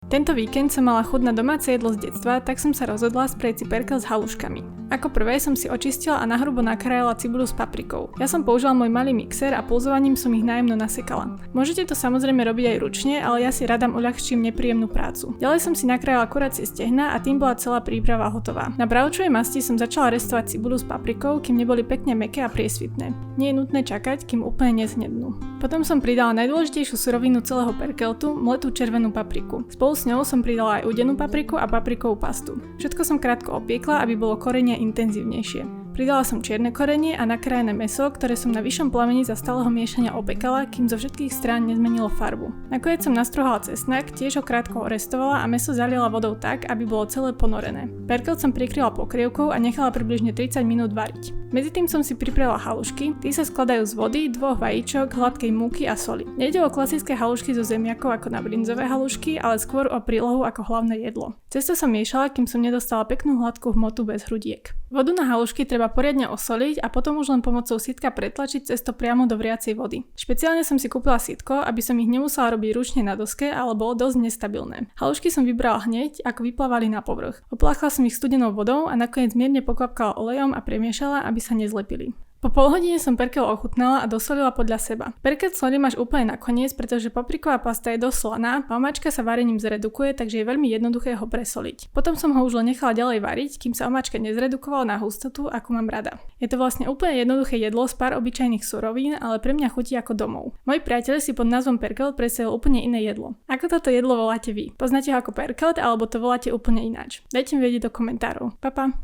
Tento víkend som mala chuť na domáce jedlo z detstva, tak som sa rozhodla sprieť si perkel s haluškami. Ako prvé som si očistila a nahrubo nakrájala cibuľu s paprikou. Ja som použila môj malý mixer a pulzovaním som ich nájemno nasekala. Môžete to samozrejme robiť aj ručne, ale ja si radám uľahčím nepríjemnú prácu. Ďalej som si nakrájala kuracie stehná a tým bola celá príprava hotová. Na bravčovej masti som začala restovať cibuľu s paprikou, kým neboli pekne mäkké a priesvitné. Nie je nutné čakať, kým úplne neznednú. Potom som pridala najdôležitejšiu surovinu celého perkeltu, mletú červenú papriku. Spolu s ňou som pridala aj udenú papriku a paprikovú pastu. Všetko som krátko opiekla, aby bolo korenie intenzívnejšie. Pridala som čierne korenie a nakrájené mäso, ktoré som na vyššom plameni za stáleho miešania opekala, kým zo všetkých strán nezmenilo farbu. Nakoniec som nastruhala cesnak, tiež ho krátko orestovala a mäso zaliala vodou tak, aby bolo celé ponorené. Perkel som prikryla pokrievkou a nechala približne 30 minút variť. Medzi tým som si pripravila halušky, tie sa skladajú z vody, 2 vajíčok, hladkej múky a soli. Nejde o klasické halušky zo zemiakov ako na brinzové halušky, ale skôr o prílohu ako hlavné jedlo. Cesto som miešala, kým som nedostala peknú hladkú hmotu bez hrudiek. Vodu na halušky treba poriadne osoliť a potom už len pomocou sitka pretlačiť cesto priamo do vriacej vody. Špeciálne som si kúpila sitko, aby som ich nemusela robiť ručne na doske, ale bolo dosť nestabilné. Halušky som vybrala hneď, ako vyplávali na povrch. Opláchla som ich studenou vodou a nakoniec mierne pokvapkala olejom a premiešala, aby sa nezlepili. Po polhodine som perkel ochutnala a dosolila podľa seba. Perkel solím až úplne nakoniec, pretože papriková pasta je dosť slaná, a omáčka sa varením zredukuje, takže je veľmi jednoduché ho presoliť. Potom som ho už len nechala ďalej variť, kým sa omáčka nezredukovala na hustotu, ako mám rada. Je to vlastne úplne jednoduché jedlo z pár obyčajných surovín, ale pre mňa chutí ako domov. Môj priateľ si pod názvom perkel predstavil úplne iné jedlo. Ako toto jedlo voláte vy? Poznáte ho ako perkel alebo to voláte úplne ináč? Dajte mi vedieť do komentárov. Pa pa.